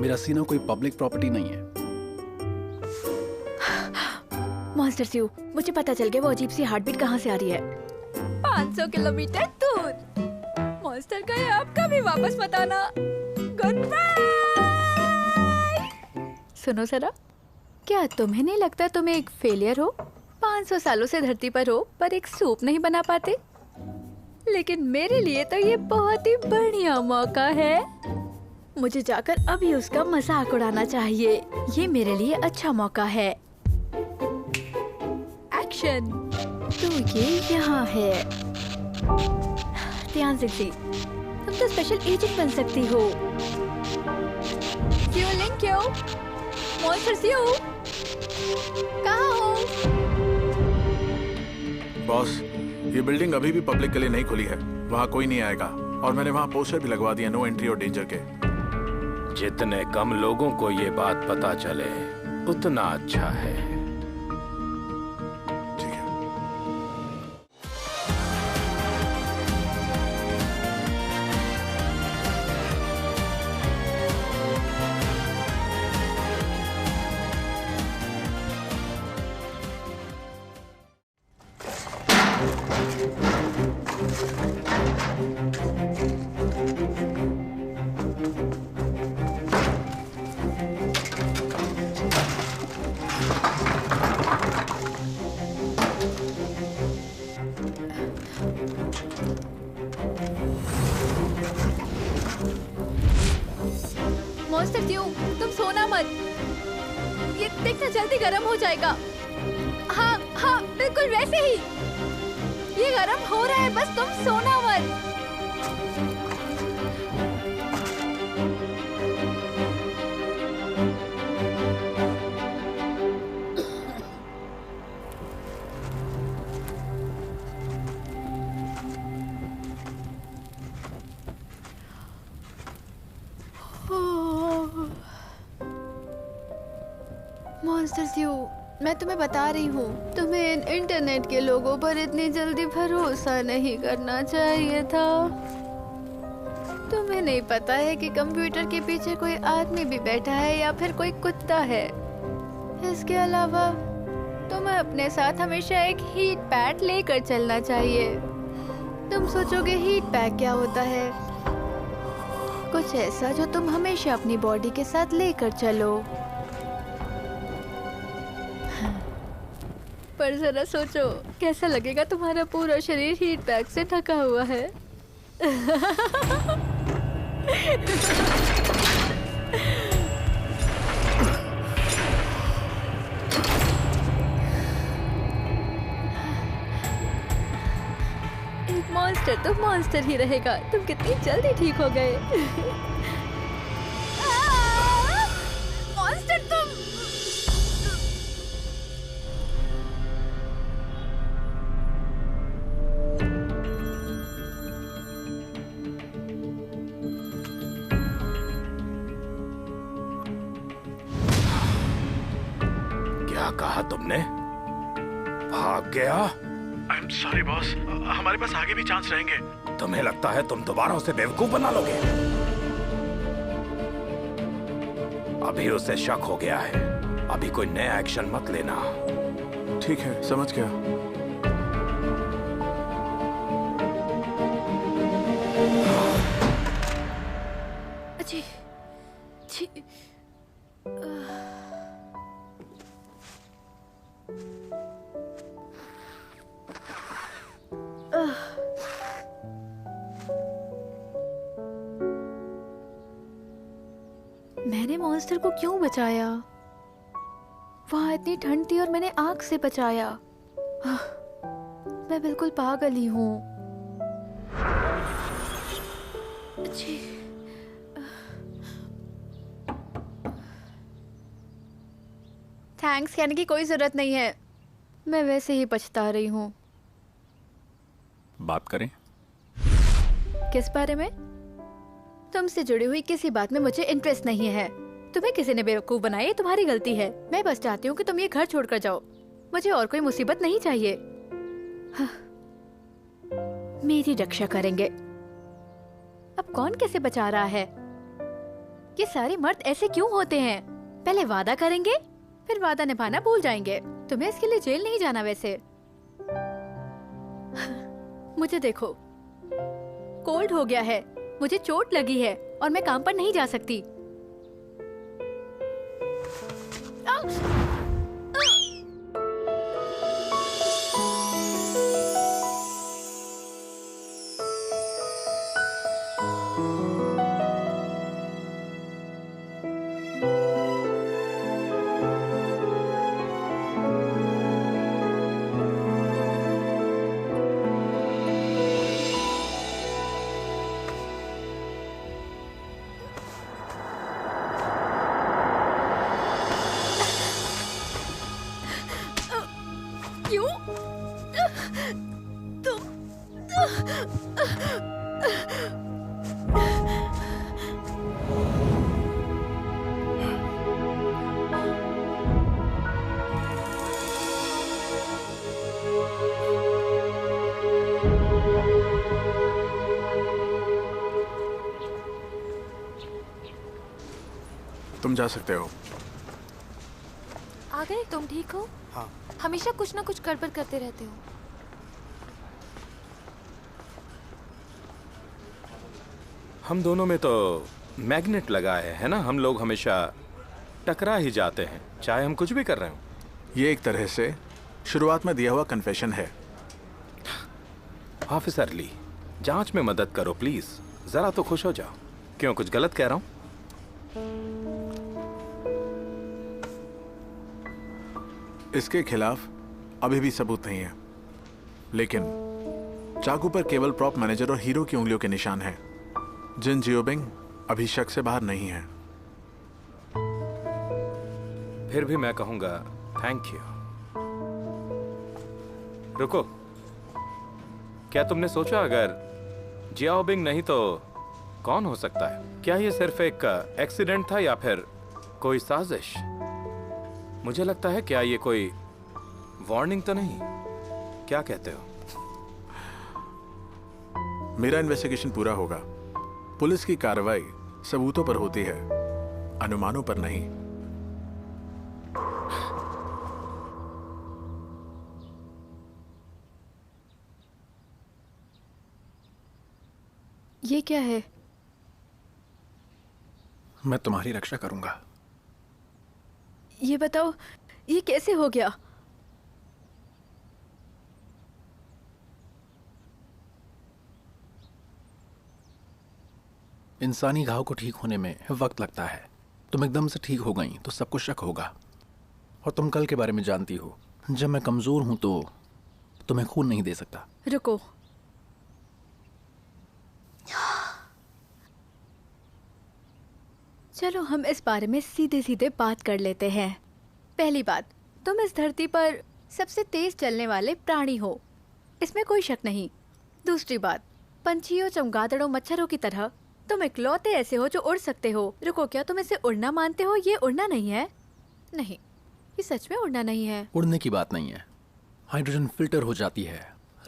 मेरा सीना कोई पब्लिक प्रॉपर्टी नहीं है। मॉन्स्टर स्यू, मुझे पता चल गया वो अजीब सी हार्ट बीट कहाँ से आ रही है। 500 किलोमीटर दूर। मॉन्स्टर का ये आप कभी वापस मत आना। Good bye. सुनो जरा, क्या तुम्हें नहीं लगता तुम एक फेलियर हो? 500 सालों से धरती पर हो पर एक सूप नहीं बना पाते। लेकिन मेरे लिए तो ये बहुत ही बढ़िया मौका है। मुझे जाकर अभी उसका मजाक उड़ाना चाहिए। ये मेरे लिए अच्छा मौका है। एक्शन। तो ये यहाँ है। ध्यान से सी, तुम तो स्पेशल एजेंट बन सकती हो। क्यों? मॉन्स्टर स्यू, कहाँ हो? बॉस, ये बिल्डिंग अभी भी पब्लिक के लिए नहीं खुली है। वहाँ कोई नहीं आएगा और मैंने वहाँ पोस्टर भी लगवा दिया, नो एंट्री और डेंजर के। जितने कम लोगों को ये बात पता चले उतना अच्छा है। ठीक है। मॉन्स्टर स्यू, तुम सोना मत। ये देखना जल्दी गर्म हो जाएगा। हाँ हाँ, बिल्कुल वैसे ही। ये गर्म हो रहा है, बस तुम सोना मत। मॉन्स्टर स्यू, मैं तुम्हें बता रही हूँ, तुम्हें इन इंटरनेट के लोगों पर इतनी जल्दी भरोसा नहीं करना चाहिए था। तुम्हें नहीं पता है कि कंप्यूटर के पीछे कोई आदमी भी बैठा है या फिर कोई कुत्ता है। इसके अलावा तुम्हें अपने साथ हमेशा एक हीट पैड लेकर चलना चाहिए। तुम सोचोगे हीट पैक क्या होता है? कुछ ऐसा जो तुम हमेशा अपनी बॉडी के साथ लेकर चलो। पर जरा सोचो, कैसा लगेगा तुम्हारा पूरा शरीर हीट पैक से ढका हुआ है। एक मॉन्स्टर तो मॉन्स्टर ही रहेगा। तुम कितनी जल्दी ठीक हो गए। मॉन्स्टर तुम। क्या कहा तुमने? भाग गया? आई एम सॉरी बॉस, हमारे पास आगे भी चांस रहेंगे। तुम्हें लगता है तुम दोबारा उसे बेवकूफ बना लोगे? अभी उसे शक हो गया है। अभी कोई नया एक्शन मत लेना। ठीक है, समझ गया। जी, जी। मैंने मॉन्स्टर को क्यों बचाया? वहां इतनी ठंड थी और मैंने आग से बचाया। मैं बिल्कुल पागल ही हूँ। जी। थैंक्स कहने की कोई जरूरत नहीं है। मैं वैसे ही पछता रही हूँ। बात करें? किस बारे में? तुमसे जुड़ी हुई किसी बात में मुझे इंटरेस्ट नहीं है। तुम्हें किसी ने बेवकूफ बनाया, ये तुम्हारी गलती है। मैं बस चाहती हूँ कि तुम ये घर छोड़कर जाओ। मुझे और कोई मुसीबत नहीं चाहिए। हाँ, मेरी रक्षा करेंगे। अब कौन कैसे बचा रहा है? ये सारे मर्द ऐसे क्यों होते हैं? पहले वादा करेंगे, फिर वादा निभाना भूल जाएंगे। तुम्हें इसके लिए जेल नहीं जाना वैसे। मुझे देखो, कोल्ड हो गया है, मुझे चोट लगी है और मैं काम पर नहीं जा सकती। क्यों? तुम तुम जा सकते हो। आ गए? तुम ठीक हो? हाँ। हमेशा कुछ ना कुछ गड़बड़ करते रहते हो। हम दोनों में तो मैग्नेट लगा है ना? हम लोग हमेशा टकरा ही जाते हैं, चाहे हम कुछ भी कर रहे हो। ये एक तरह से शुरुआत में दिया हुआ कन्फेशन है। ऑफिसर ली, जांच में मदद करो प्लीज, जरा तो खुश हो जाओ। क्यों, कुछ गलत कह रहा हूं? इसके खिलाफ अभी भी सबूत नहीं है, लेकिन चाकू पर केवल प्रॉप मैनेजर और हीरो की उंगलियों के निशान हैं। जिन जियोबिंग अभी शक से बाहर नहीं है। फिर भी मैं कहूंगा थैंक यू। रुको, क्या तुमने सोचा अगर जियाओबिंग नहीं तो कौन हो सकता है? क्या ये सिर्फ एक एक्सीडेंट था या फिर कोई साजिश? मुझे लगता है, क्या ये कोई वार्निंग तो नहीं? क्या कहते हो? मेरा इन्वेस्टिगेशन पूरा होगा। पुलिस की कार्रवाई सबूतों पर होती है, अनुमानों पर नहीं। ये क्या है? मैं तुम्हारी रक्षा करूंगा। ये बताओ, ये कैसे हो गया? इंसानी घाव को ठीक होने में वक्त लगता है। तुम एकदम से ठीक हो गई तो सबको शक होगा। और तुम कल के बारे में जानती हो, जब मैं कमजोर हूं तो तुम्हें खून नहीं दे सकता। रुको, चलो हम इस बारे में सीधे सीधे बात कर लेते हैं। पहली बात, तुम इस धरती पर सबसे तेज चलने वाले प्राणी हो, इसमें कोई शक नहीं। दूसरी बात, पंछियों, चमगादड़ों, मच्छरों की तरह तुम इकलौते ऐसे हो जो उड़ सकते हो। रुको, क्या तुम इसे उड़ना मानते हो? ये उड़ना नहीं है। नहीं, ये सच में उड़ना नहीं है। उड़ने की बात नहीं है। हाइड्रोजन फिल्टर हो जाती है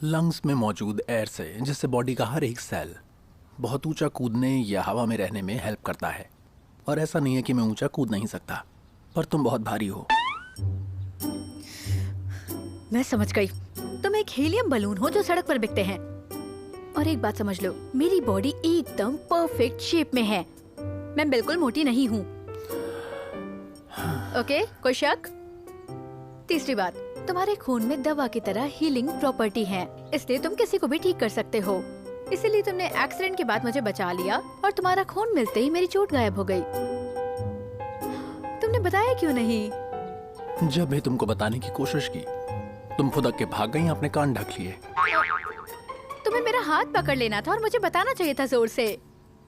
लंग्स में मौजूद एयर से, जिससे बॉडी का हर एक सेल बहुत ऊंचा कूदने या हवा में रहने में हेल्प करता है। और ऐसा नहीं है कि मैं ऊंचा कूद नहीं सकता, पर तुम बहुत भारी हो। मैं समझ गई, तुम एक हीलियम बलून हो जो सड़क पर बिकते हैं। और एक बात समझ लो, मेरी बॉडी एकदम परफेक्ट शेप में है। मैं बिल्कुल मोटी नहीं हूँ। ओके, कोई शक? तीसरी बात, तुम्हारे खून में दवा की तरह हीलिंग प्रॉपर्टी है, इसलिए तुम किसी को भी ठीक कर सकते हो। इसीलिए तुमने एक्सीडेंट के बाद मुझे बचा लिया और तुम्हारा खून मिलते ही मेरी चोट गायब हो गई। तुमने बताया क्यों नहीं? जब भी तुमको बताने की कोशिश की, तुम फुदक के भाग गई, अपने कान ढक लिए। तुम्हें मेरा हाथ पकड़ लेना था और मुझे बताना चाहिए था जोर से।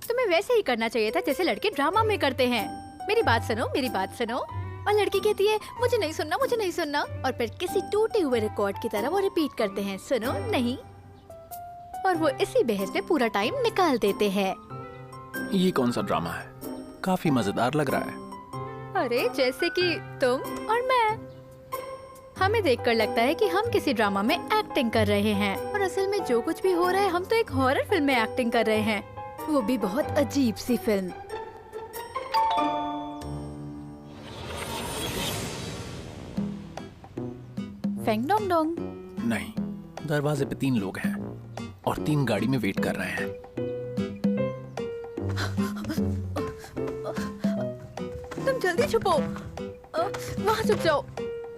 तुम्हें वैसे ही करना चाहिए था जैसे लड़के ड्रामा में करते हैं। मेरी बात सुनो, मेरी बात सुनो। और लड़की कहती है मुझे नहीं सुनना, मुझे नहीं सुनना, और फिर किसी टूटे हुए रिकॉर्ड की तरह वो रिपीट करते हैं, सुनो नहीं। और वो इसी बहस में पूरा टाइम निकाल देते हैं। ये कौन सा ड्रामा है? काफी मजेदार लग रहा है। अरे जैसे कि तुम और मैं, हमें देखकर लगता है कि हम किसी ड्रामा में एक्टिंग कर रहे हैं, और असल में जो कुछ भी हो रहा है, हम तो एक हॉरर फिल्म में एक्टिंग कर रहे हैं, वो भी बहुत अजीब सी फिल्म। Feng Dong Dong. नहीं, दरवाजे पे 3 लोग हैं और 3 गाड़ी में वेट कर रहे हैं। तुम जल्दी छुपो, वहाँ छुप जाओ।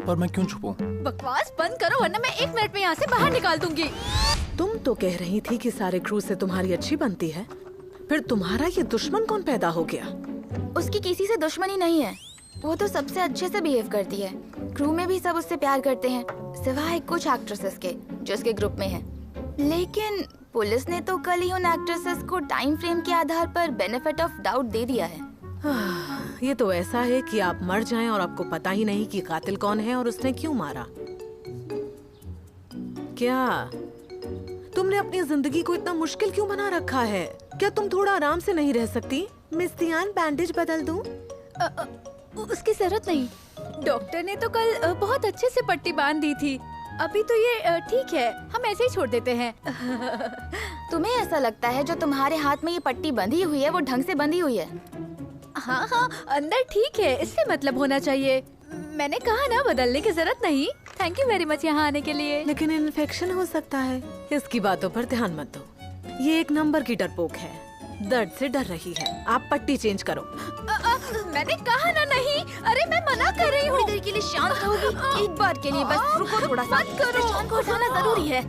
पर मैं क्यों छुपूं? बकवास बंद करो वरना मैं 1 मिनट में यहाँ से बाहर निकाल दूंगी। तुम तो कह रही थी कि सारे क्रू से तुम्हारी अच्छी बनती है, फिर तुम्हारा ये दुश्मन कौन पैदा हो गया? उसकी किसी से दुश्मनी नहीं है, वो तो सबसे अच्छे से बिहेव करती है। क्रू में भी सब उससे प्यार करते हैं, सिवाय कुछ एक्ट्रेसेस के जो उसके ग्रुप में हैं। लेकिन पुलिस ने तो कल ही उन एक्ट्रेसेस को टाइम फ्रेम के आधार पर बेनिफिट ऑफ डाउट दे दिया है। ये तो ऐसा है कि आप मर जाएं और आपको पता ही नहीं कि कातिल कौन है और उसने क्यों मारा। क्या तुमने अपनी जिंदगी को इतना मुश्किल क्यों बना रखा है? क्या तुम थोड़ा आराम से नहीं रह सकती? मिस तियान, बैंडेज बदल दूं? उसकी जरूरत नहीं, डॉक्टर ने तो कल बहुत अच्छे से पट्टी बांध दी थी। अभी तो ये ठीक है, हम ऐसे ही छोड़ देते हैं। तुम्हें ऐसा लगता है जो तुम्हारे हाथ में ये पट्टी बंधी हुई है वो ढंग से बंधी हुई है? हाँ हाँ, अंदर ठीक है, इससे मतलब होना चाहिए। मैंने कहा ना, बदलने की जरूरत नहीं। थैंक यू वेरी मच यहाँ आने के लिए। लेकिन इन्फेक्शन हो सकता है, इसकी बातों पर ध्यान मत दो। ये एक नंबर की डरपोक है, दर्द से डर रही है। आप पट्टी चेंज करो। मैंने कहा ना नहीं। अरे मैं मना कर रही हूँ। थोड़ी देर के लिए शांत रहोगी? एक बार के लिए बस रुको थोड़ा सा। मत करो। जान को उठाना जरूरी है।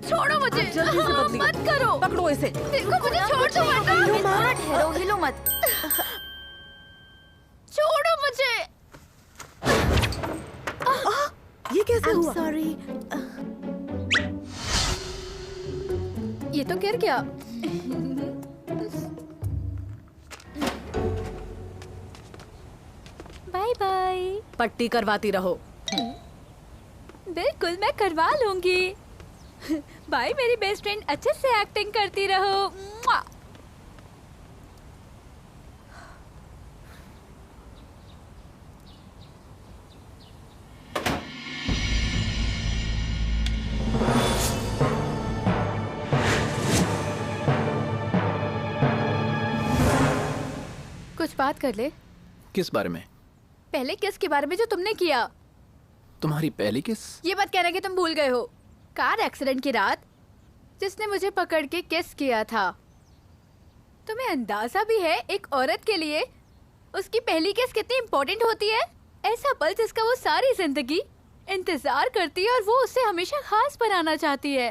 छोड़ो मुझे। जल्दी से बदलिए। मत करो। पकड़ो इसे। देखो मुझे छोड़ दो वरना। ठहरो, हिलो मत। छोड़ो मुझे। ये कैसे हुआ? सॉरी। ये तो गिर गया। Bye bye. पट्टी करवाती रहो। बिल्कुल, मैं करवा लूंगी। बाय मेरी बेस्ट फ्रेंड, अच्छे से एक्टिंग करती रहो। मुआ। कुछ बात कर ले। किस बारे में? पहले किस के बारे में जो तुमने किया। तुम्हारी पहली किस? ये मत कहना कि तुम भूल गए हो। कार एक्सीडेंट की रात जिसने मुझे पकड़ के किस किया था। तुम्हें अंदाजा भी है एक औरत के लिए उसकी पहली किस कितनी इम्पोर्टेंट होती है? ऐसा पल जिसका वो सारी जिंदगी इंतजार करती है और वो उससे हमेशा खास बनाना चाहती है।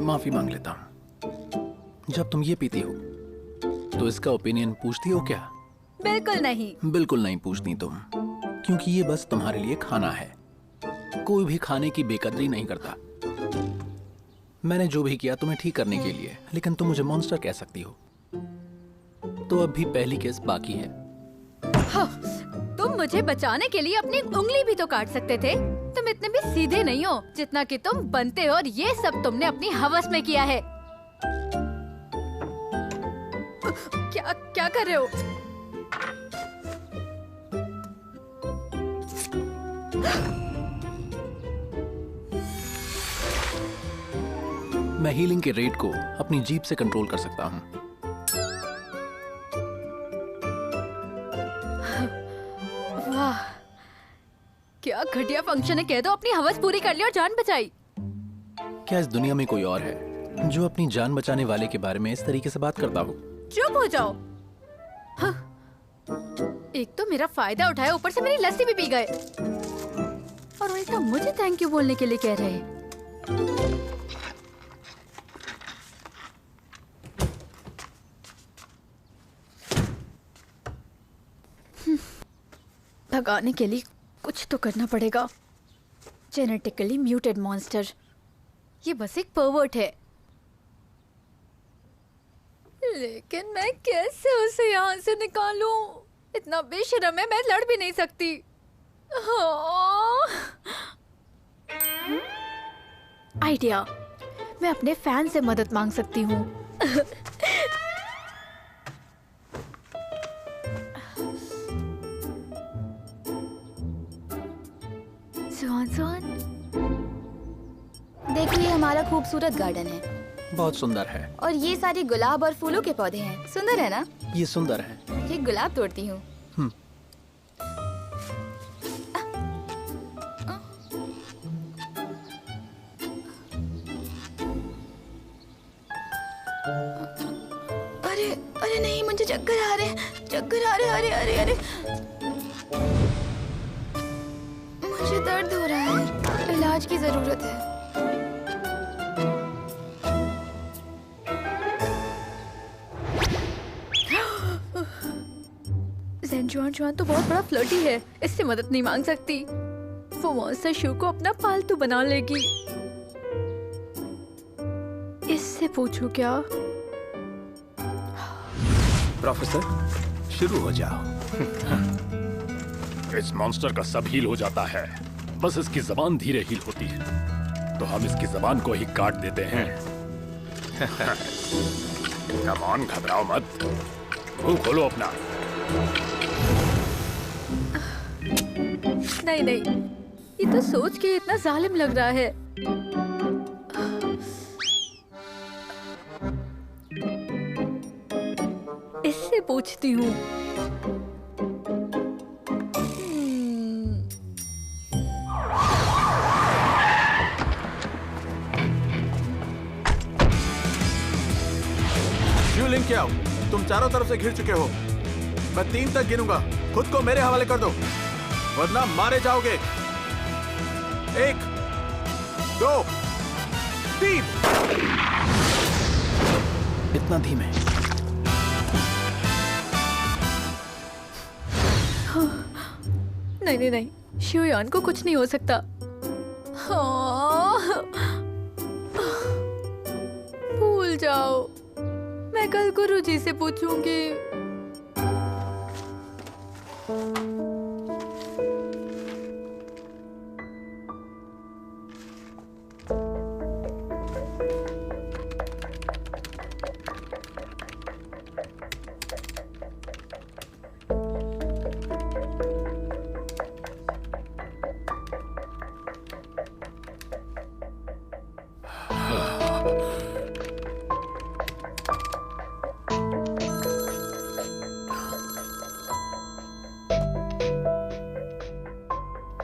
माफी मांग लेता हूँ। जब तुम ये पीती हो तो इसका ओपिनियन पूछती हो क्या? बिल्कुल नहीं। बिल्कुल नहीं पूछती तुम, क्योंकि ये बस तुम्हारे लिए खाना है। कोई भी खाने की बेकदरी नहीं करता। मैंने जो भी किया तुम्हें ठीक करने के लिए, लेकिन तुम मुझे मॉन्स्टर कह सकती हो। तो अब भी पहली केस बाकी है। हाँ, तुम मुझे बचाने के लिए अपनी उंगली भी तो काट सकते थे। तुम इतने भी सीधे नहीं हो जितना कि तुम बनते हो, और ये सब तुमने अपनी हवस में किया है। क्या क्या कर रहे हो? मैं हीलिंग के रेट को अपनी जीभ से कंट्रोल कर सकता हूँ। वाह, क्या घटिया फंक्शन है। कह दो अपनी हवस पूरी कर ली और जान बचाई। क्या इस दुनिया में कोई और है जो अपनी जान बचाने वाले के बारे में इस तरीके से बात करता हो? चुप हो जाओ। हाँ। एक तो मेरा फायदा उठाया, ऊपर से मेरी लस्सी भी पी गए और उल्टा मुझे थैंक यू बोलने के लिए कह रहे हैं। भगाने के लिए कुछ तो करना पड़ेगा। जेनेटिकली म्यूटेड मॉन्स्टर, ये बस एक परवर्ट है। लेकिन मैं कैसे उसे यहाँ से निकालूं? इतना बेशरम है, मैं लड़ भी नहीं सकती। आइडिया, मैं अपने फैन से मदद मांग सकती हूँ। देखो, ये हमारा खूबसूरत गार्डन है। बहुत सुंदर है। और ये सारे गुलाब और फूलों के पौधे हैं। सुंदर है ना? ये सुंदर है। ये गुलाब तोड़ती हूँ। अरे अरे नहीं, मुझे चक्कर आ रहे हैं, चक्कर आ रहे हैं। अरे अरे अरे, मुझे दर्द हो रहा है, इलाज की जरूरत है। ज़ेन्जुआन तो बहुत बड़ा फ्लर्टी है, इससे मदद नहीं मांग सकती। वो मॉन्स्टर शू को अपना पालतू बना लेगी। इससे पूछूं क्या? प्रोफेसर, शुरू हो जाओ। इस मॉन्स्टर का सब हील हो जाता है, बस इसकी जबान धीरे हील होती है, तो हम इसकी जबान को ही काट देते हैं। कम ऑन, घबराओ मत, मुंह खोलो अपना। नहीं नहीं, ये तो सोच के इतना जालिम लग रहा है। इससे पूछती हूँ। लिंक क्या हो? तुम चारों तरफ से घिर चुके हो। मैं 3 तक गिनूंगा, खुद को मेरे हवाले कर दो वरना मारे जाओगे। 1 2 3। इतना धीमे? नहीं नहीं नहीं, शिवयान को कुछ नहीं हो सकता। भूल जाओ, मैं कल गुरुजी से पूछूंगी।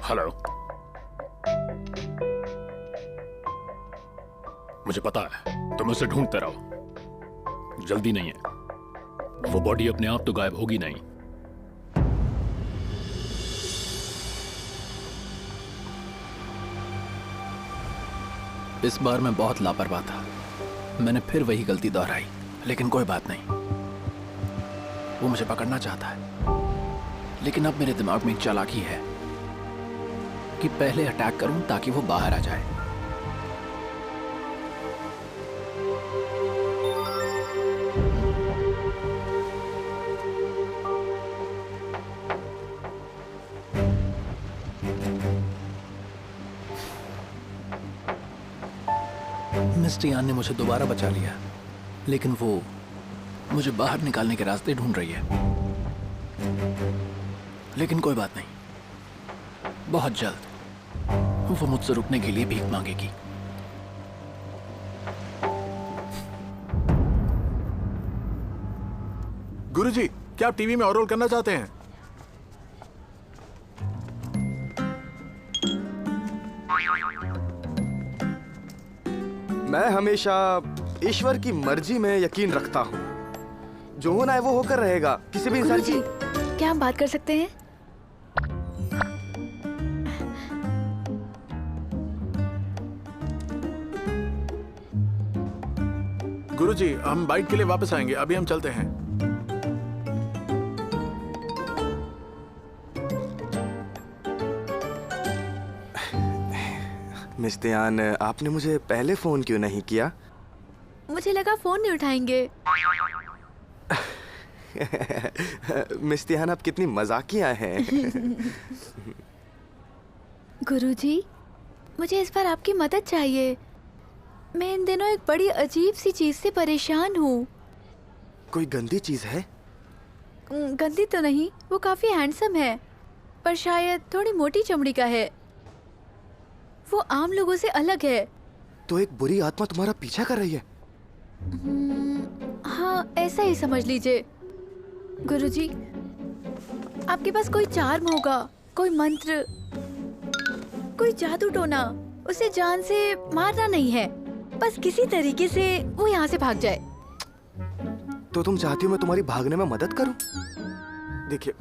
हेलो, मुझे पता है तुम उसे ढूंढते रहो, जल्दी नहीं है। वो बॉडी अपने आप तो गायब होगी नहीं। इस बार मैं बहुत लापरवाह था, मैंने फिर वही गलती दोहराई, लेकिन कोई बात नहीं। वो मुझे पकड़ना चाहता है, लेकिन अब मेरे दिमाग में एक चालाकी है कि पहले अटैक करूं ताकि वो बाहर आ जाए। मिस्टियान ने मुझे दोबारा बचा लिया, लेकिन वो मुझे बाहर निकालने के रास्ते ढूंढ रही है। लेकिन कोई बात नहीं, बहुत जल्द वो मुझसे रुकने के लिए भीख मांगेगी। गुरुजी, क्या आप टीवी में और रोल करना चाहते हैं? मैं हमेशा ईश्वर की मर्जी में यकीन रखता हूँ। जो होना है वो होकर रहेगा। किसी भी इंसान की। क्या हम बात कर सकते हैं? गुरुजी, हम बाइट के लिए वापस आएंगे, अभी हम चलते हैं। मिस तियान, आपने मुझे पहले फोन क्यों नहीं किया? मुझे लगा फोन नहीं उठाएंगे। मिस तियान, आप कितनी मजाकिया हैं। गुरुजी, मुझे इस बार आपकी मदद चाहिए। मैं इन दिनों एक बड़ी अजीब सी चीज से परेशान हूँ। कोई गंदी चीज है? गंदी तो नहीं, वो काफी हैंडसम है, पर शायद थोड़ी मोटी चमड़ी का है। वो आम लोगों से अलग है। तो एक बुरी आत्मा तुम्हारा पीछा कर रही है? हाँ, ऐसा ही समझ लीजिए। गुरुजी, आपके पास कोई चार्म होगा, कोई मंत्र, कोई जादू टोना। उसे जान से मारना नहीं है, बस किसी तरीके से वो यहाँ से भाग जाए। तो तुम चाहती हो मैं तुम्हारी भागने में मदद करूं? देखिए,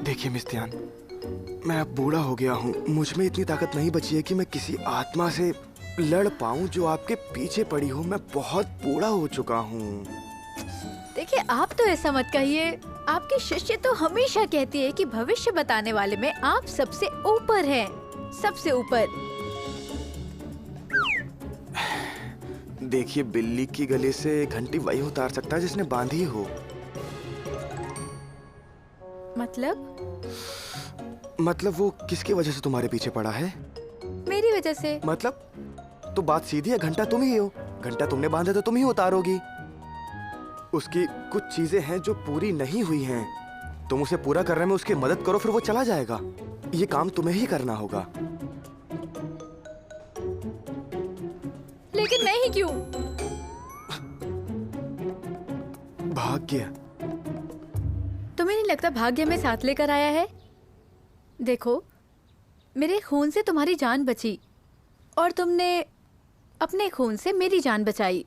देखिए मिस्तियान, मैं अब बूढ़ा हो गया हूँ। मुझ में इतनी ताकत नहीं बची है कि मैं किसी आत्मा से लड़ पाऊं जो आपके पीछे पड़ी हो। मैं बहुत बूढ़ा हो चुका हूँ। देखिए, आप तो ऐसा मत कहिए। आपकी शिष्य तो हमेशा कहती है कि भविष्य बताने वाले में आप सबसे ऊपर हैं, सबसे ऊपर। देखिए, बिल्ली की गले से घंटी वही उतार सकता है जिसने बांधी हो। मतलब वो किसकी वजह से तुम्हारे पीछे पड़ा है? मेरी वजह से। मतलब तो बात सीधी है, घंटा तुम ही हो। घंटा तुमने बांधा तो तुम ही उतारोगी। उसकी कुछ चीजें हैं जो पूरी नहीं हुई हैं। तुम उसे पूरा करने में उसकी मदद करो, फिर वो चला जाएगा। ये काम तुम्हें ही करना होगा। लेकिन मैं ही क्यों? भाग्य। तुम्हें नहीं लगता भाग्य में साथ लेकर आया है? देखो, मेरे खून से तुम्हारी जान बची और तुमने अपने खून से मेरी जान बचाई।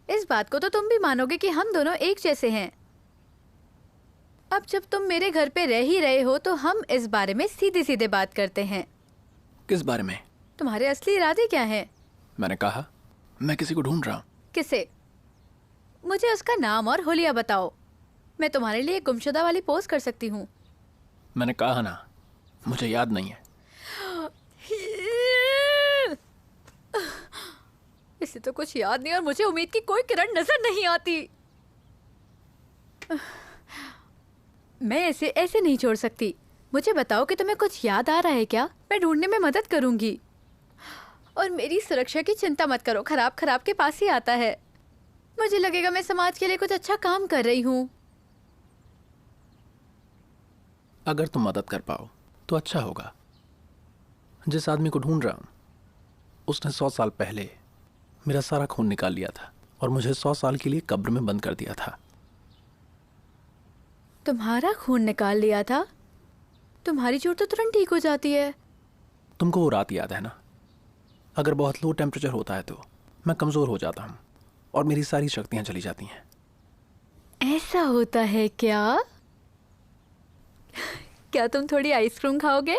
इस बात को तो तुम भी मानोगे कि हम दोनों एक जैसे हैं। अब जब तुम मेरे घर पे रह ही रहे हो तो हम इस बारे में सीधे सीधे बात करते हैं। किस बारे में? तुम्हारे असली इरादे क्या हैं? मैंने कहा मैं किसी को ढूंढ रहा हूँ। किसे? मुझे उसका नाम और हुलिया बताओ। मैं तुम्हारे लिए गुमशुदा वाली पोस्ट कर सकती हूँ। मैंने कहा ना, मुझे याद नहीं है। इसे तो कुछ याद नहीं और मुझे उम्मीद की कोई किरण नजर नहीं आती। मैं इसे ऐसे नहीं छोड़ सकती। मुझे बताओ कि तुम्हें कुछ याद आ रहा है क्या? मैं ढूंढने में मदद करूंगी। और मेरी सुरक्षा की चिंता मत करो, खराब खराब के पास ही आता है। मुझे लगेगा मैं समाज के लिए कुछ अच्छा काम कर रही हूँ। अगर तुम मदद कर पाओ तो अच्छा होगा। जिस आदमी को ढूंढ रहा हूं, उसने 100 साल पहले मेरा सारा खून निकाल लिया था और मुझे 100 साल के लिए कब्र में बंद कर दिया था। तुम्हारा खून निकाल लिया था? तुम्हारी चोट तो तुरंत ठीक हो जाती है। तुमको वो रात याद है ना? अगर बहुत लो टेम्परेचर होता है तो मैं कमजोर हो जाता हूँ और मेरी सारी शक्तियां चली जाती हैं। ऐसा होता है क्या? क्या तुम थोड़ी आइसक्रीम खाओगे?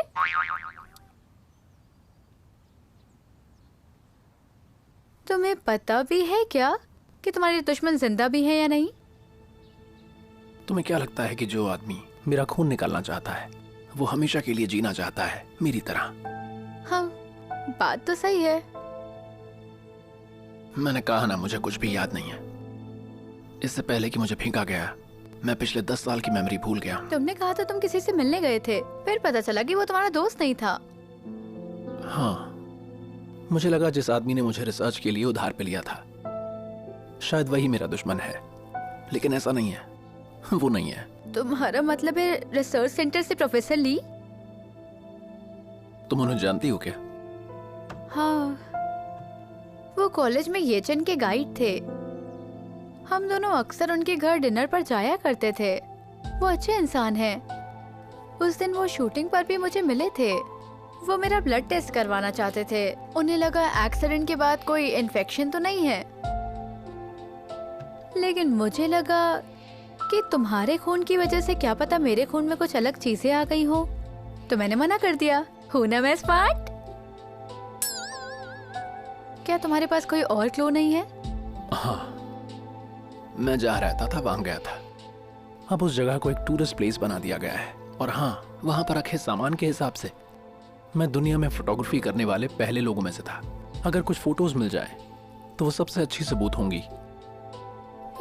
तुम्हें पता भी है क्या कि तुम्हारे दुश्मन जिंदा भी हैं या नहीं? तुम्हें क्या लगता है कि जो आदमी मेरा खून निकालना चाहता है वो हमेशा के लिए जीना चाहता है मेरी तरह? हाँ, बात तो सही है। मैंने कहा ना, मुझे कुछ भी याद नहीं है। इससे पहले कि मुझे फेंका गया, मैं पिछले 10 साल की मेमोरी भूल गया। तुमने कहा था तुम किसी से मिलने गए थे, फिर पता चला कि वो तुम्हारा दोस्त नहीं था। हाँ, मुझे लगा जिस आदमी ने मुझे रिसर्च के लिए उधार पे लिया था शायद वही मेरा दुश्मन है, लेकिन ऐसा नहीं है। वो नहीं है। तुम्हारा मतलब है रिसर्च सेंटर से प्रोफेसर ली? तुम उन्हें जानती हो क्या? हाँ, वो कॉलेज में येचन के गाइड थे। हम दोनों अक्सर उनके घर डिनर पर जाया करते थे। वो अच्छे इंसान हैं। उस दिन वो शूटिंग पर भी मुझे मिले थे। वो मेरा ब्लड टेस्ट करवाना चाहते थे। उन्हें लगा एक्सीडेंट के बाद कोई इन्फेक्शन तो नहीं है, लेकिन मुझे लगा कि तुम्हारे खून की वजह से क्या पता मेरे खून में कुछ अलग चीजें आ गई हो, तो मैंने मना कर दिया। हूं ना मैं स्मार्ट? क्या तुम्हारे पास कोई और क्लू नहीं है? हाँ, मैं जहाँ रहता था वहां गया था। अब उस जगह को एक टूरिस्ट प्लेस बना दिया गया है और हाँ, वहां पर रखे सामान के हिसाब से मैं दुनिया में फोटोग्राफी करने वाले पहले लोगों में से था। अगर कुछ फोटोज मिल जाए तो वो सबसे अच्छी सबूत होंगी।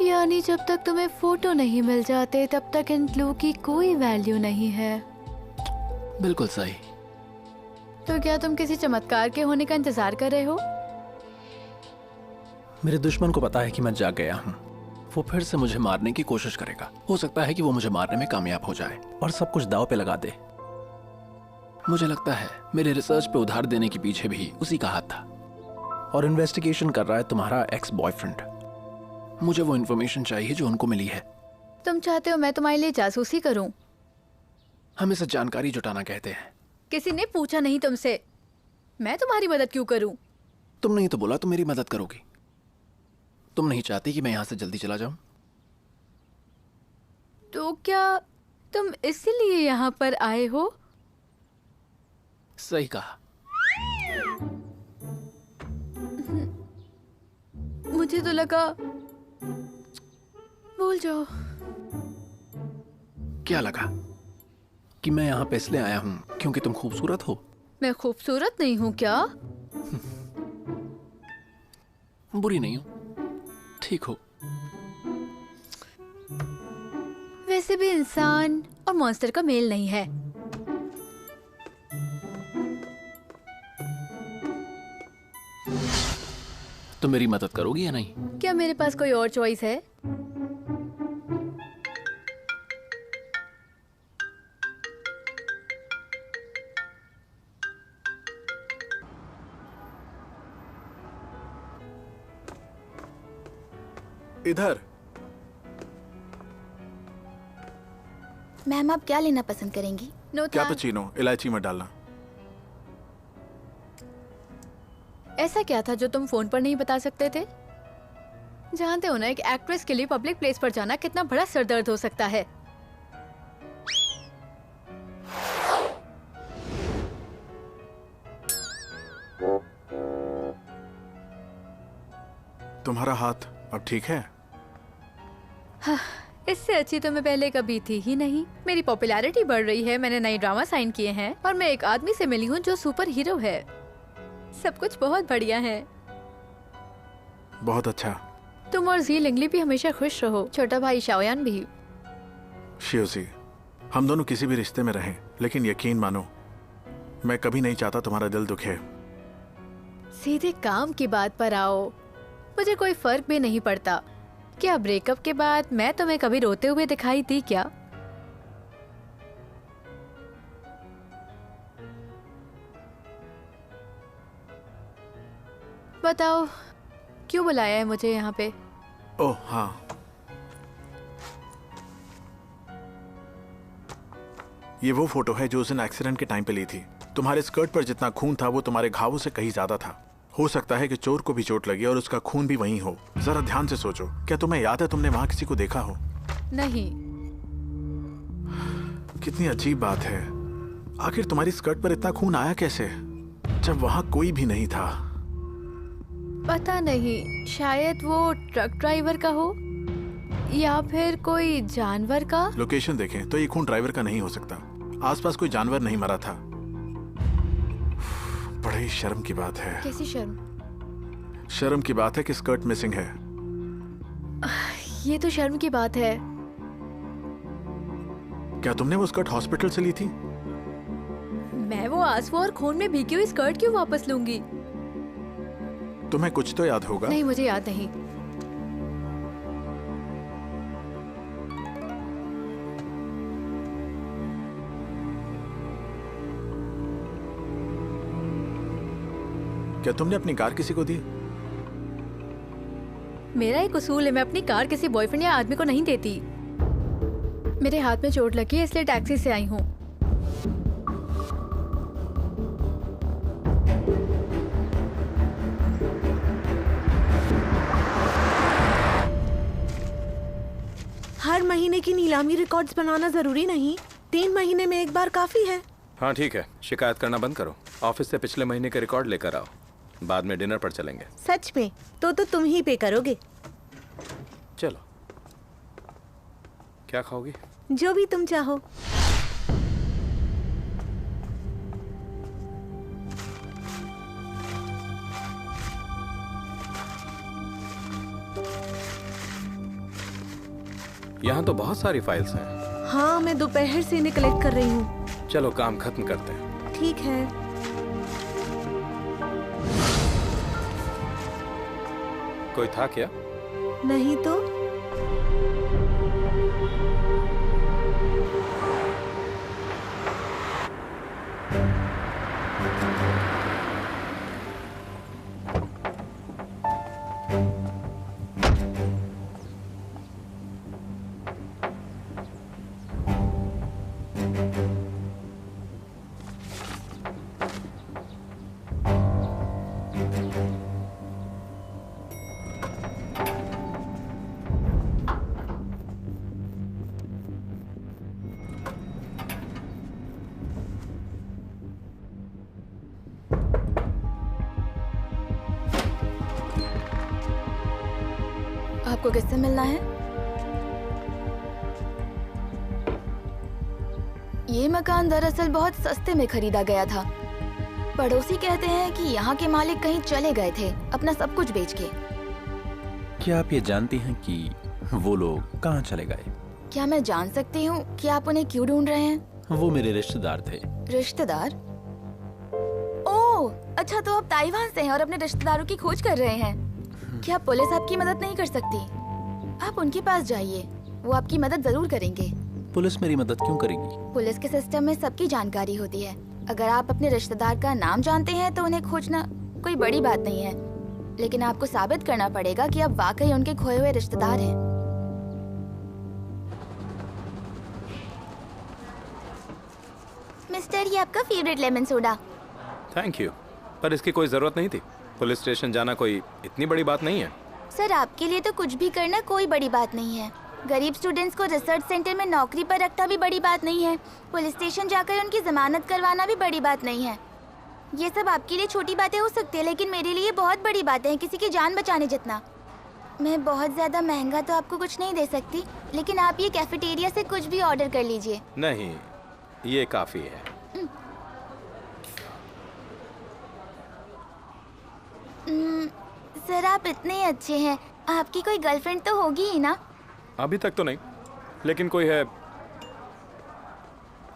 यानी जब तक तुम्हें फोटो नहीं मिल जाते तब तक इन क्लू की कोई वैल्यू नहीं है। बिल्कुल सही। तो क्या तुम किसी चमत्कार के होने का इंतजार कर रहे हो? मेरे दुश्मन को पता है कि मैं जाग गया हूँ। वो फिर से मुझे मारने की कोशिश करेगा। हो सकता है कि वो मुझे मारने में कामयाब हो जाए और सब कुछ दांव पे लगा दे। मुझे लगता है मेरे रिसर्च पे उधार देने के पीछे भी उसी का हाथ था, और इन्वेस्टिगेशन कर रहा है तुम्हारा एक्स बॉयफ्रेंड। मुझे वो इन्फॉर्मेशन चाहिए जो उनको मिली है। तुम चाहते हो मैं तुम्हारे लिए जासूसी करूं? हम इसे जानकारी जुटाना कहते हैं। किसी ने पूछा नहीं तुमसे, मैं तुम्हारी मदद क्यों करूं? तुम नहीं तो बोला तुम मेरी मदद करोगी। तुम नहीं चाहती कि मैं यहां से जल्दी चला जाऊं? तो क्या तुम इसीलिए यहाँ पर आए हो? सही कहा। मुझे तो लगा, भूल जाओ। क्या लगा? कि मैं यहाँ पे इसलिए आया हूँ क्योंकि तुम खूबसूरत हो? मैं खूबसूरत नहीं हूँ क्या? बुरी नहीं हूँ, ठीक हो। वैसे भी इंसान और मॉन्स्टर का मेल नहीं है। तुम मेरी मदद करोगी या नहीं? क्या मेरे पास कोई और चॉइस है? इधर। मैम, आप क्या लेना पसंद करेंगी? नो कैपुचिनो, इलायची मत डालना। ऐसा क्या था जो तुम फोन पर नहीं बता सकते थे? जानते हो ना, एक एक्ट्रेस के लिए पब्लिक प्लेस पर जाना कितना बड़ा सरदर्द हो सकता है। तुम्हारा हाथ अब ठीक है? हाँ, इससे अच्छी तो मैं पहले कभी थी ही नहीं। मेरी पॉपुलैरिटी बढ़ रही है, मैंने नई ड्रामा साइन किए हैं और मैं एक आदमी से मिली हूँ जो सुपर हीरो है। सब कुछ बहुत बढ़िया है। बहुत अच्छा। तुम और जी लिंगली भी हमेशा खुश रहो, छोटा भाई शाओयान भी। शियोजी, हम दोनों किसी भी रिश्ते में रहें, लेकिन यकीन मानो मैं कभी नहीं चाहता तुम्हारा दिल दुखे। सीधे काम की बात पर आओ। मुझे कोई फर्क भी नहीं पड़ता। क्या ब्रेकअप के बाद मैं तुम्हें कभी रोते हुए दिखाई दी क्या? बताओ, क्यों बुलाया है मुझे यहाँ पे? ओह हाँ, ये वो फोटो है जो उस दिन एक्सीडेंट के टाइम पे ली थी। तुम्हारे स्कर्ट पर जितना खून था वो तुम्हारे घावों से कहीं ज्यादा था। हो सकता है कि चोर को भी चोट लगी और उसका खून भी वहीं हो। जरा ध्यान से सोचो, क्या तुम्हें याद है तुमने वहां किसी को देखा हो? नहीं। कितनी अजीब बात है। आखिर तुम्हारी स्कर्ट पर इतना खून आया कैसे जब वहां कोई भी नहीं था? पता नहीं, शायद वो ट्रक ड्राइवर का हो या फिर कोई जानवर का। लोकेशन देखें तो ये खून ड्राइवर का नहीं हो सकता। आसपास कोई जानवर नहीं मरा था। बड़ी ही शर्म की बात है। कैसी शर्म? शर्म की बात है कि स्कर्ट मिसिंग है। ये तो शर्म की बात है। क्या तुमने वो स्कर्ट हॉस्पिटल से ली थी? मैं वो आंसू और खून में भीगी हुई स्कर्ट क्यों वापस लूंगी? तुम्हें कुछ तो याद होगा। नहीं, मुझे याद नहीं। क्या तुमने अपनी कार किसी को दी? मेरा एक उसूल है, मैं अपनी कार किसी बॉयफ्रेंड या आदमी को नहीं देती। मेरे हाथ में चोट लगी है इसलिए टैक्सी से आई हूँ। हर महीने की नीलामी रिकॉर्ड्स बनाना जरूरी नहीं, 3 महीने में एक बार काफी है। हाँ ठीक है, शिकायत करना बंद करो। ऑफिस से पिछले महीने के रिकॉर्ड लेकर आओ, बाद में डिनर पर चलेंगे। सच में? तो तुम ही पे करोगे? चलो, क्या खाओगी? जो भी तुम चाहो। यहाँ तो बहुत सारी फाइल्स हैं। हाँ, मैं दोपहर से इन्हें कलेक्ट कर रही हूँ। चलो काम खत्म करते हैं। ठीक है। कोई था क्या? नहीं तो। आपको किससे मिलना है? ये मकान दरअसल बहुत सस्ते में खरीदा गया था। पड़ोसी कहते हैं कि यहाँ के मालिक कहीं चले गए थे अपना सब कुछ बेच के। क्या आप ये जानती हैं कि वो लोग कहाँ चले गए? क्या मैं जान सकती हूँ कि आप उन्हें क्यों ढूंढ रहे हैं? वो मेरे रिश्तेदार थे। रिश्तेदार? ओह, अच्छा, तो आप ताइवान से हैं और अपने रिश्तेदारों की खोज कर रहे हैं। क्या पुलिस आपकी मदद नहीं कर सकती? आप उनके पास जाइए, वो आपकी मदद जरूर करेंगे। पुलिस मेरी मदद क्यों करेगी? पुलिस के सिस्टम में सबकी जानकारी होती है। अगर आप अपने रिश्तेदार का नाम जानते हैं तो उन्हें खोजना कोई बड़ी बात नहीं है, लेकिन आपको साबित करना पड़ेगा कि आप वाकई उनके खोए हुए रिश्तेदार हैं। मिस्टर, ये आपका favourite lemon soda. Thank you, पर इसकी कोई जरूरत नहीं थी। पुलिस स्टेशन जाना कोई इतनी बड़ी बात नहीं है। सर, आपके लिए तो कुछ भी करना कोई बड़ी बात नहीं है। गरीब स्टूडेंट्स को रिसर्च सेंटर में नौकरी पर रखना भी बड़ी बात नहीं है। पुलिस स्टेशन जाकर उनकी जमानत करवाना भी बड़ी बात नहीं है। ये सब आपके लिए छोटी बातें हो सकती है, लेकिन मेरे लिए बहुत बड़ी बातें हैं, किसी की जान बचाने जितना। मैं बहुत ज्यादा महंगा तो आपको कुछ नहीं दे सकती, लेकिन आप ये कैफेटेरिया से कुछ भी ऑर्डर कर लीजिए। नहीं, ये काफी है। सर, आप इतने अच्छे हैं, आपकी कोई गर्लफ्रेंड तो होगी ही ना? अभी तक तो नहीं, लेकिन कोई है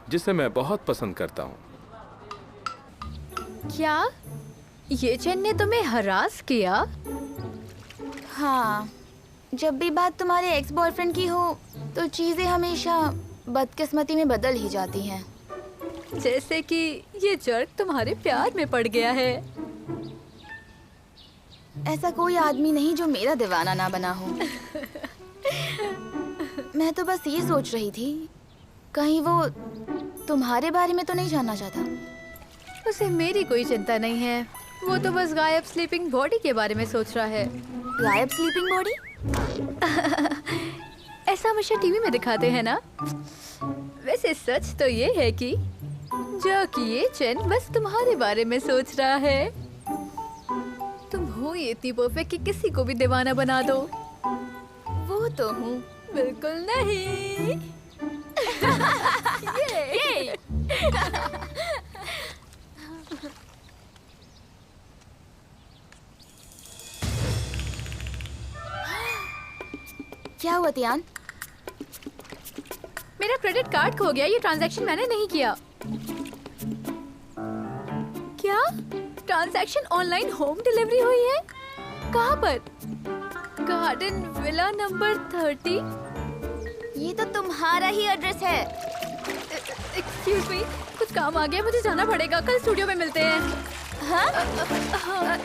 जिसे मैं बहुत पसंद करता हूँ। क्या ये चेन ने तुम्हें हरास किया? हाँ, जब भी बात तुम्हारे एक्स बॉयफ्रेंड की हो तो चीजें हमेशा बदकिस्मती में बदल ही जाती हैं। जैसे कि ये जर्क तुम्हारे प्यार में पड़ गया है। ऐसा कोई आदमी नहीं जो मेरा दीवाना ना बना हो। मैं तो बस ये सोच रही थी, कहीं वो तुम्हारे बारे में तो नहीं जानना चाहता। उसे मेरी कोई चिंता नहीं है, वो तो बस गायब स्लीपिंग बॉडी के बारे में सोच रहा है। गायब स्लीपिंग बॉडी? ऐसा हमेशा टीवी में दिखाते हैं ना। वैसे सच तो ये है कि जो कि ये चैन बस तुम्हारे बारे में सोच रहा है। तुम हो ये इतनी परफेक्ट कि किसी को भी दीवाना बना दो। वो तो हूँ। बिल्कुल नहीं। ये। क्या हुआ तियान? मेरा क्रेडिट कार्ड खो गया। ये ट्रांजैक्शन मैंने नहीं किया। क्या ट्रांजैक्शन ऑनलाइन होम डिलीवरी हुई है? कहाँ पर? Garden villa number 30। ये तो तुम्हारा ही एड्रेस है। एक्सक्यूज मी, कुछ काम आ गया, मुझे जाना पड़ेगा। कल स्टूडियो में मिलते हैं। हाँ?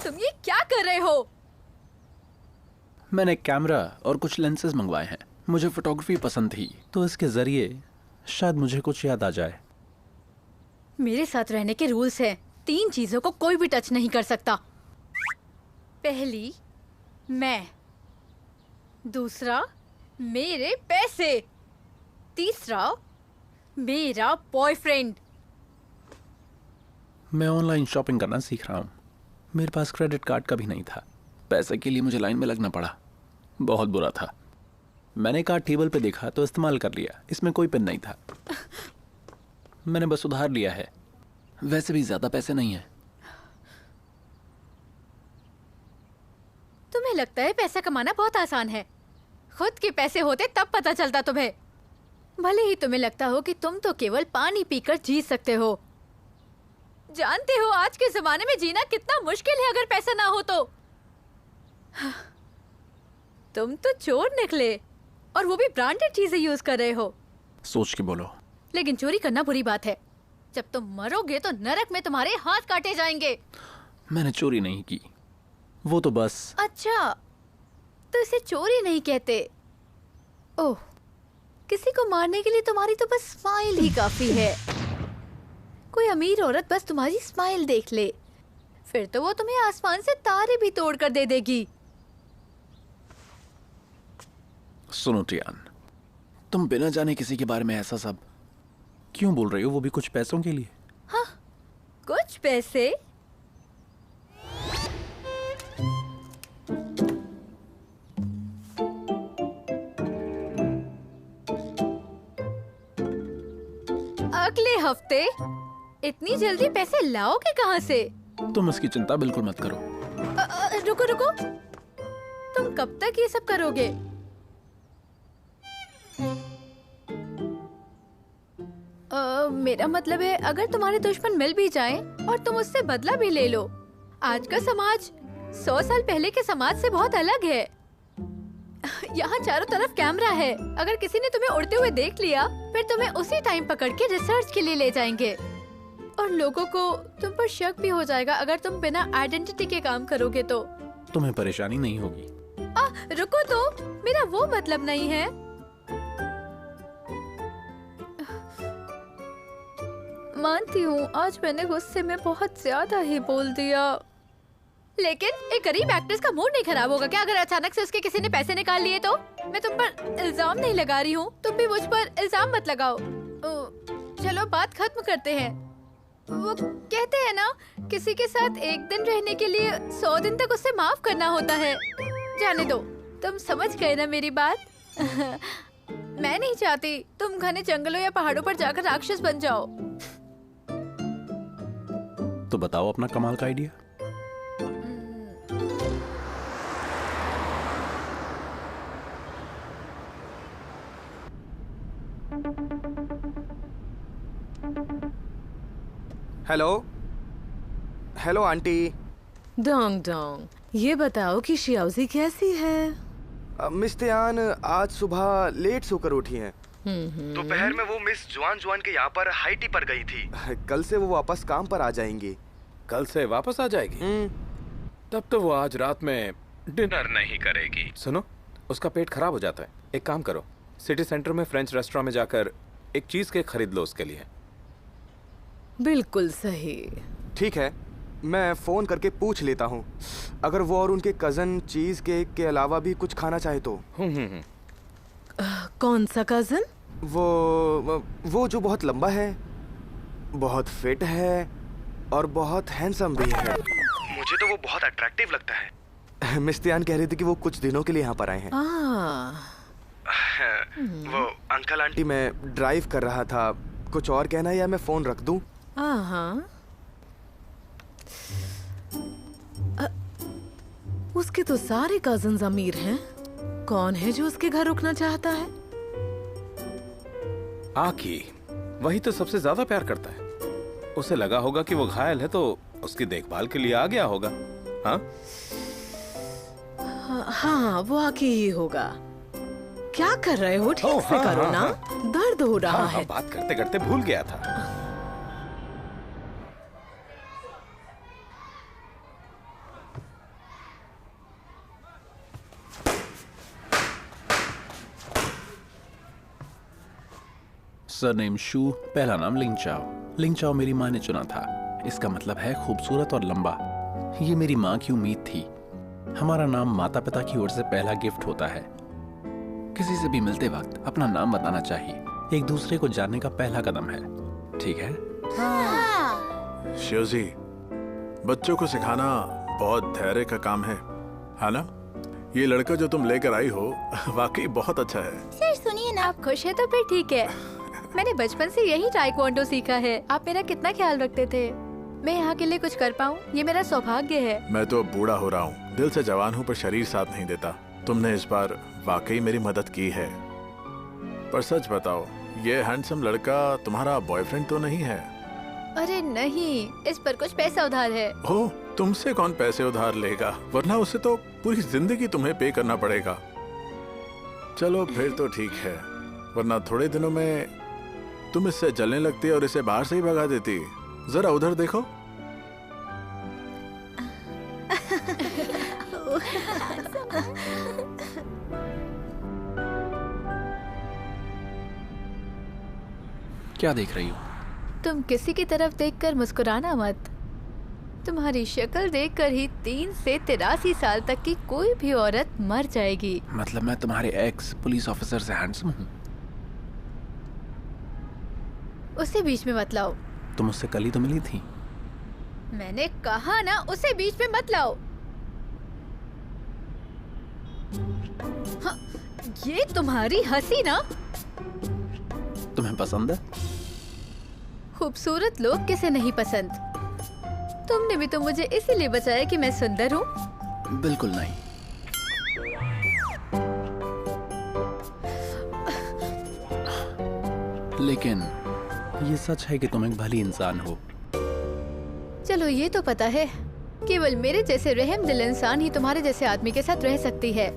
तुम ये क्या कर रहे हो? मैंने कैमरा और कुछ लेंसेज मंगवाए हैं। मुझे फोटोग्राफी पसंद थी, तो इसके जरिए शायद मुझे कुछ याद आ जाए। मेरे साथ रहने के रूल्स हैं। 3 चीजों को कोई भी टच नहीं कर सकता। पहली, मैं। दूसरा, मेरे पैसे। तीसरा, मेरा बॉयफ्रेंड। मैं ऑनलाइन शॉपिंग करना सीख रहा हूँ। मेरे पास क्रेडिट कार्ड का भी नहीं था। पैसे के लिए मुझे लाइन में लगना पड़ा। बहुत बुरा था। मैंने कार्ड टेबल पे देखा तो इस्तेमाल कर लिया। इसमें कोई पिन नहीं था। मैंने बस उधार लिया है। वैसे भी ज्यादा पैसे नहीं है। तुम्हें लगता है पैसा कमाना बहुत आसान है? खुद के पैसे होते तब पता चलता तुम्हें। भले ही तुम्हें लगता हो कि तुम तो केवल पानी पीकर जी सकते हो। जानते हो आज के जमाने में जीना कितना मुश्किल है अगर पैसा ना हो तो। तुम तो चोर निकले, और वो भी ब्रांडेड चीजें यूज कर रहे हो। सोच के बोलो। लेकिन चोरी करना बुरी बात है। जब तुम मरोगे तो नरक में तुम्हारे हाथ काटे जाएंगे। मैंने चोरी नहीं की, वो तो बस। अच्छा, तो इसे चोरी नहीं कहते। ओह, किसी को मारने के लिए तुम्हारी तो बस स्माइल ही काफी है। कोई अमीर औरत बस तुम्हारी स्माइल देख ले, फिर तो वो तुम्हें आसमान से तारे भी तोड़ कर दे देगी। सुनो टियान, तुम बिना जाने किसी के बारे में ऐसा सब क्यों बोल रही हो, वो भी कुछ पैसों के लिए? हाँ, कुछ पैसे? अगले हफ्ते? इतनी जल्दी पैसे लाओगे कहाँ से? तुम इसकी चिंता बिल्कुल मत करो। रुको रुको, तुम कब तक ये सब करोगे? मेरा मतलब है, अगर तुम्हारे दुश्मन मिल भी जाएं और तुम उससे बदला भी ले लो, आज का समाज 100 साल पहले के समाज से बहुत अलग है। यहाँ चारों तरफ कैमरा है, अगर किसी ने तुम्हें उड़ते हुए देख लिया, फिर तुम्हें उसी टाइम पकड़ के रिसर्च के लिए ले जाएंगे। और लोगों को तुम पर शक भी हो जाएगा अगर तुम बिना आइडेंटिटी के काम करोगे तो। तुम्हें परेशानी नहीं होगी। रुको तो, मेरा वो मतलब नहीं है। मानती हूँ आज मैंने गुस्से में बहुत ज्यादा ही बोल दिया, लेकिन एक गरीब एक्ट्रेस का मूड नहीं खराब होगा क्या अगर अचानक से उसके किसी ने पैसे निकाल लिए तो? मैं तुम पर इल्जाम नहीं लगा रही हूँ, तुम भी मुझ पर इल्जाम मत लगाओ। चलो बात खत्म करते हैं। वो कहते हैं ना, किसी के साथ एक दिन रहने के लिए 100 दिन तक उसे माफ करना होता है। जाने दो, तुम समझ गए ना मेरी बात? मैं नहीं चाहती तुम घने जंगलों या पहाड़ों पर जाकर राक्षस बन जाओ। तो बताओ अपना कमाल का idea. Hello hello aunty. Dong Dong, ये बताओ कि शियाओजी कैसी है? मिस तियान आज सुबह लेट सोकर उठी हैं। दोपहर में वो मिस जुआन जुआन के यहाँ पर हाई टी पर गई थी। कल से वो वापस काम पर आ जाएंगी। कल से वापस आ जाएगी? तब तो वो आज रात में डिनर नहीं करेगी। सुनो, उसका पेट खराब हो जाता है। एक काम करो, सिटी सेंटर में फ्रेंच रेस्टोरेंट में जाकर एक चीज केक खरीद लो उसके लिए। बिल्कुल सही। ठीक है, मैं फोन करके पूछ लेता हूँ। अगर वो और उनके कजन चीज केक के अलावा भी कुछ खाना चाहे तो। कौन सा कजन? वो जो बहुत लंबा है, बहुत फिट है और बहुत हैंडसम भी है। मुझे तो वो बहुत अट्रैक्टिव लगता है। मिस तियान कह रही थी कि वो कुछ दिनों के लिए यहाँ पर आए हैं। वो अंकल आंटी, मैं ड्राइव कर रहा था, कुछ और कहना है या मैं फोन रख दूं? उसके तो सारे कजन्स अमीर हैं। कौन है जो उसके घर रुकना चाहता है? आकी, वही तो सबसे ज्यादा प्यार करता है। उसे लगा होगा कि वो घायल है तो उसकी देखभाल के लिए आ गया होगा। हाँ हाँ, वो आकी ही होगा। क्या कर रहे हो? ठीक से करो ना, दर्द हो रहा है। बात करते करते भूल गया था। सरनेम शू, पहला नाम लिंगचाओ। लिंगचाओ मेरी माँ ने चुना था। इसका मतलब है खूबसूरत और लंबा। ये मेरी माँ की उम्मीद थी। हमारा नाम माता पिता की ओर से पहला गिफ्ट होता है। किसी से भी मिलते वक्त अपना नाम बताना चाहिए। एक दूसरे को जानने का पहला कदम है। ठीक है? शिवजी, बच्चों को सिखाना बहुत धैर्य का काम है ना? ये लड़का जो तुम लेकर आई हो वाकई बहुत अच्छा है। सर सुनिए ना, आप खुश है तो फिर ठीक है। मैंने बचपन से यही ताइक्वांडो सीखा है। आप मेरा कितना ख्याल रखते थे। मैं यहाँ के लिए कुछ कर पाऊँ, ये मेरा सौभाग्य है। मैं तो बूढ़ा हो रहा हूँ, दिल से जवान हूँ पर शरीर साथ नहीं देता। तुमने इस बार वाकई मेरी मदद की है। पर सच बताओ, ये हैंडसम लड़का तुम्हारा बॉयफ्रेंड तो नहीं है? अरे नहीं, इस पर कुछ पैसा उधार है। ओह, तुमसे कौन पैसे उधार लेगा, वरना उसे तो पूरी जिंदगी तुम्हें पे करना पड़ेगा। चलो फिर तो ठीक है, वरना थोड़े दिनों में तुम इससे जलने लगती और इसे बाहर से ही भगा देती। जरा उधर देखो। क्या देख रही हो? तुम किसी की तरफ देखकर मुस्कुराना मत। तुम्हारी शक्ल देखकर ही 3 से 83 साल तक की कोई भी औरत मर जाएगी। मतलब मैं तुम्हारे एक्स पुलिस ऑफिसर से हैंडसम हूँ? उसे बीच में मत लाओ। तुम उससे कल ही तो मिली थी। मैंने कहा ना, उसे बीच में मत लाओ। हाँ, ये तुम्हारी हंसी ना। तुम्हें पसंद है? खूबसूरत लोग किसे नहीं पसंद। तुमने भी तो मुझे इसीलिए बचाया कि मैं सुंदर हूँ। बिल्कुल नहीं। लेकिन ये सच है कि तुम एक भली इंसान हो। चलो ये तो पता है, केवल मेरे जैसे रहम दिल इंसान ही तुम्हारे जैसे आदमी के साथ रह सकती है।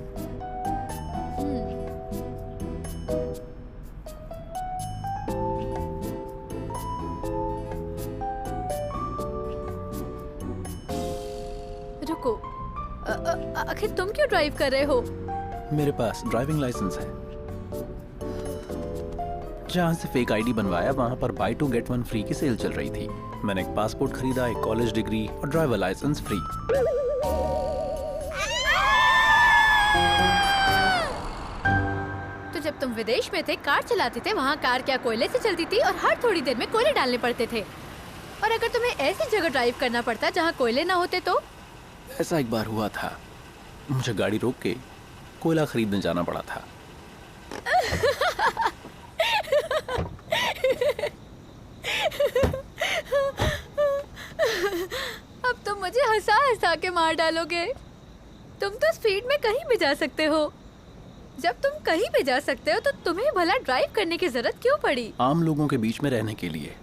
रुको, आखिर तुम क्यों ड्राइव कर रहे हो? मेरे पास ड्राइविंग लाइसेंस है। जहाँ से फेक आईडी बनवाया वहाँ पर बाय 2 गेट 1 फ्री की सेल चल रही थी। मैंने एक पासपोर्ट खरीदा, एक कॉलेज डिग्री और ड्राइवर लाइसेंस फ्री। तो जब तुम विदेश में थे, कार चलाते थे, वहाँ कार क्या कोयले से चलती थी और हर थोड़ी देर में कोयले डालने पड़ते थे। और अगर तुम्हें ऐसी जगह ड्राइव करना पड़ता जहाँ कोयले ना होते तो? ऐसा एक बार हुआ था, मुझे गाड़ी रोक के कोयला खरीदने जाना पड़ा था। अब तुम मुझे हंसा हंसा के मार डालोगे। तुम तो स्पीड में कहीं भी जा सकते हो। जब तुम कहीं भी जा सकते हो तो तुम्हें भला ड्राइव करने की जरूरत क्यों पड़ी? आम लोगों के बीच में रहने के लिए,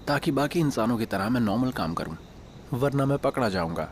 ताकि बाकी इंसानों की तरह मैं नॉर्मल काम करूं, वरना मैं पकड़ा जाऊंगा।